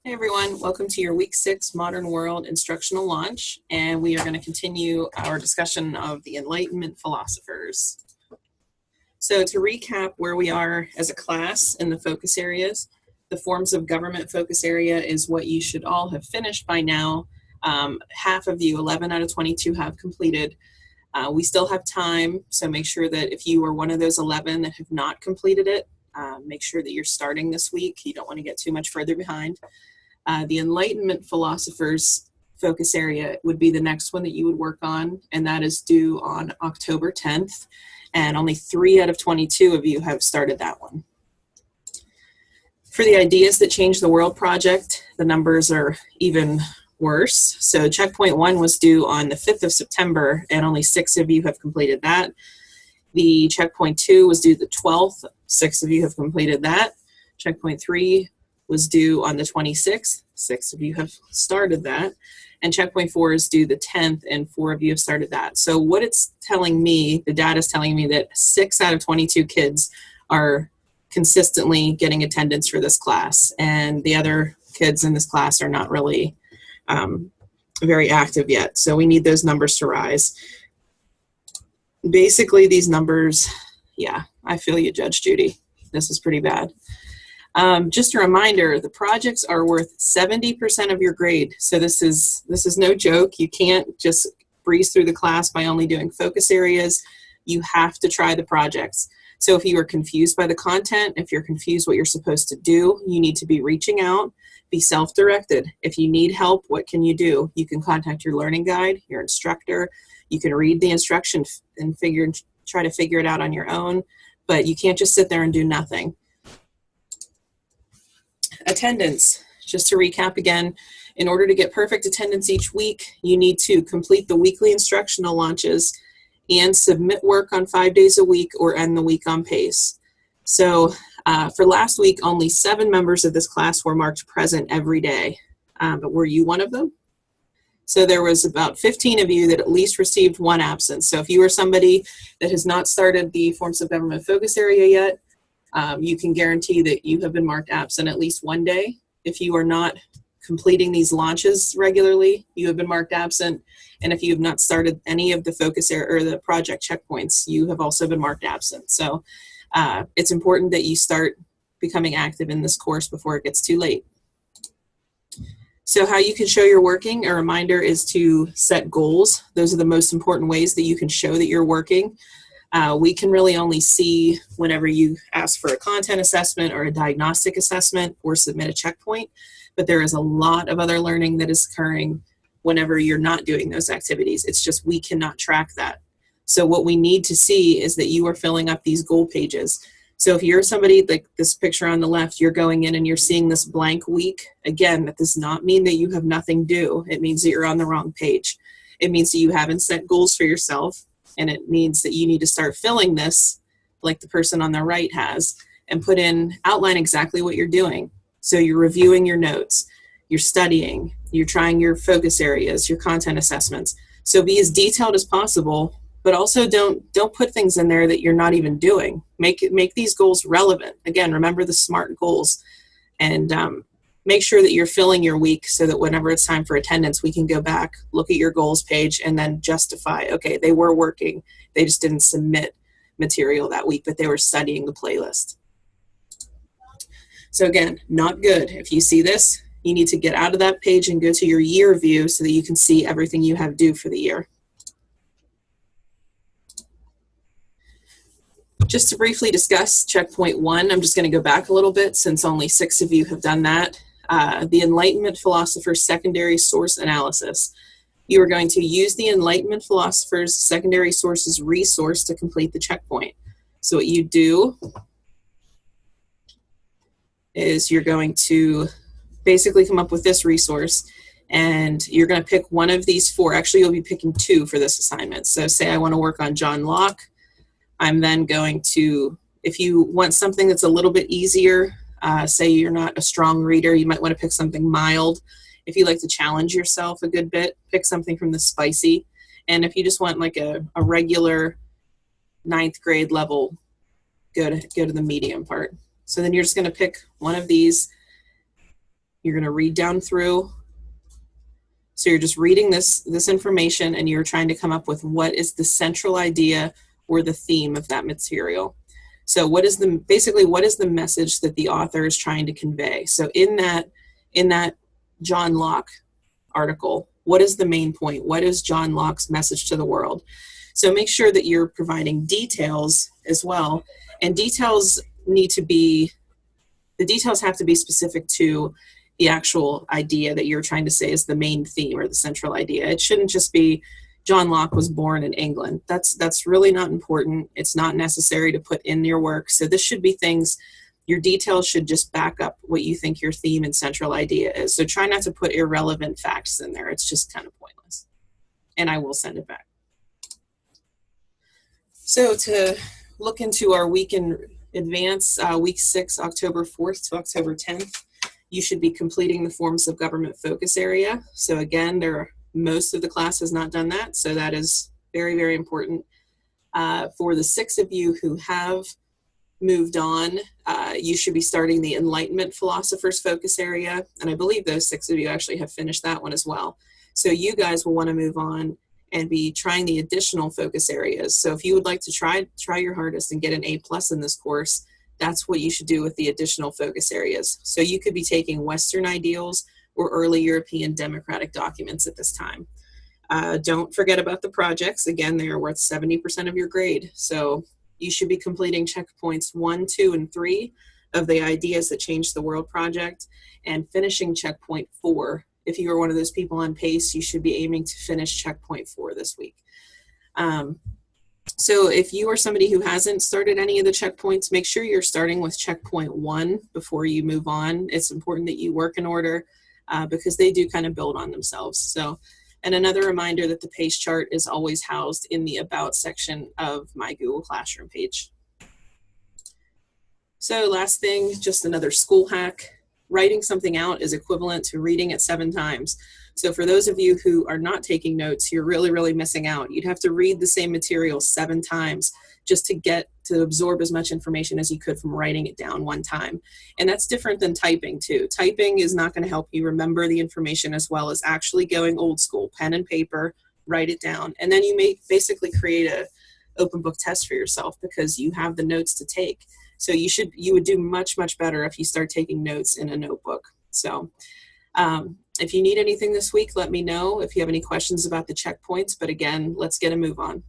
Hey everyone, welcome to your week 6 Modern World instructional launch, and we are going to continue our discussion of the Enlightenment philosophers. So to recap where we are as a class in the focus areas, the forms of government focus area is what you should all have finished by now. Half of you, 11 out of 22, have completed. We still have time, so make sure that if you are one of those 11 that have not completed it, make sure that you're starting this week. You don't want to get too much further behind. The Enlightenment philosophers focus area would be the next one that you would work on, and that is due on October 10th, and only 3 out of 22 of you have started that one. For the Ideas That Change the World project, the numbers are even worse. So checkpoint 1 was due on the 5th of September, and only 6 of you have completed that. The checkpoint 2 was due the 12th. 6 of you have completed that. Checkpoint 3 was due on the 26th. 6 of you have started that. And checkpoint 4 is due the 10th, and 4 of you have started that. So what it's telling me, the data is telling me that 6 out of 22 kids are consistently getting attendance for this class, and the other kids in this class are not really very active yet. So we need those numbers to rise. Basically, these numbers, yeah, I feel you, Judge Judy. This is pretty bad. Just a reminder, the projects are worth 70% of your grade. So this is no joke. You can't just breeze through the class by only doing focus areas. You have to try the projects. So if you are confused by the content, if you're confused what you're supposed to do, you need to be reaching out, be self-directed. If you need help, what can you do? You can contact your learning guide, your instructor. You can read the instruction and try to figure it out on your own, but you can't just sit there and do nothing. Attendance, just to recap again, in order to get perfect attendance each week, you need to complete the weekly instructional launches and submit work on 5 days a week or end the week on pace. So for last week, only 7 members of this class were marked present every day, but were you one of them? So there was about 15 of you that at least received 1 absence. So if you are somebody that has not started the Forms of Government focus area yet, you can guarantee that you have been marked absent at least 1 day. If you are not completing these launches regularly, you have been marked absent. And if you have not started any of the focus area or the project checkpoints, you have also been marked absent. So it's important that you start becoming active in this course before it gets too late. So how you can show you're working, a reminder is to set goals. Those are the most important ways that you can show that you're working. We can really only see whenever you ask for a content assessment or a diagnostic assessment or submit a checkpoint, but there is a lot of other learning that is occurring whenever you're not doing those activities. It's just we cannot track that. So what we need to see is that you are filling up these goal pages. So if you're somebody like this picture on the left, you're going in and you're seeing this blank week, again, that does not mean that you have nothing due. It means that you're on the wrong page. It means that you haven't set goals for yourself. And it means that you need to start filling this like the person on the right has and outline exactly what you're doing. So you're reviewing your notes, you're studying, you're trying your focus areas, your content assessments. So be as detailed as possible, but also don't put things in there that you're not even doing. Make these goals relevant. Again, remember the SMART goals, and make sure that you're filling your week so that whenever it's time for attendance, we can go back, look at your goals page, and then justify, okay, they were working. They just didn't submit material that week, but they were studying the playlist. So again, not good. If you see this, you need to get out of that page and go to your year view so that you can see everything you have due for the year. Just to briefly discuss checkpoint 1, I'm just going to go back a little bit since only 6 of you have done that. The Enlightenment Philosophers Secondary Source Analysis. You are going to use the Enlightenment Philosophers Secondary Sources resource to complete the checkpoint. So what you do is you're going to basically come up with this resource, and you're going to pick one of these 4. Actually, you'll be picking 2 for this assignment. So say I want to work on John Locke. I'm then going to, if you want something that's a little bit easier, say you're not a strong reader, you might want to pick something mild. If you like to challenge yourself a good bit, pick something from the spicy. And if you just want like a regular 9th grade level, go to the medium part. So then you're just going to pick one of these You're going to read down through. So you're just reading this information, and you're trying to come up with what is the central idea or the theme of that material. So basically what is the message that the author is trying to convey? So in that John Locke article, what is the main point? What is John Locke's message to the world? So make sure that you're providing details as well. And the details have to be specific to the actual idea that you're trying to say is the main theme or the central idea. It shouldn't just be John Locke was born in England. That's really not important. It's not necessary to put in your work. So this should be things, your details should just back up what you think your theme and central idea is. So try not to put irrelevant facts in there. It's just kind of pointless. And I will send it back. So to look into our week in advance, week 6, October 4th to October 10th, you should be completing the forms of government focus area. So again, most of the class has not done that. So that is very, very important. For the 6 of you who have moved on, you should be starting the Enlightenment Philosophers focus area. And I believe those 6 of you actually have finished that one as well. So you guys will want to move on and be trying the additional focus areas. So if you would like to try your hardest and get an A+ in this course, that's what you should do with the additional focus areas. So you could be taking Western ideals or early European democratic documents at this time. Don't forget about the projects. Again, they are worth 70% of your grade. So you should be completing checkpoints 1, 2, and 3 of the Ideas That Change the World project, and finishing checkpoint 4. If you are one of those people on pace, you should be aiming to finish checkpoint 4 this week. So if you are somebody who hasn't started any of the checkpoints, make sure you're starting with checkpoint 1 before you move on. It's important that you work in order because they do kind of build on themselves. So, and another reminder that the pace chart is always housed in the About section of my Google Classroom page. So last thing, just another school hack. Writing something out is equivalent to reading it 7 times. So for those of you who are not taking notes, you're really, really missing out. You'd have to read the same material 7 times just to absorb as much information as you could from writing it down 1 time. And that's different than typing too. Typing is not going to help you remember the information as well as actually going old school, pen and paper, write it down. And then you may basically create a open book test for yourself because you have the notes to take. So you would do much, much better if you start taking notes in a notebook. So if you need anything this week, let me know if you have any questions about the checkpoints. But again, let's get a move on.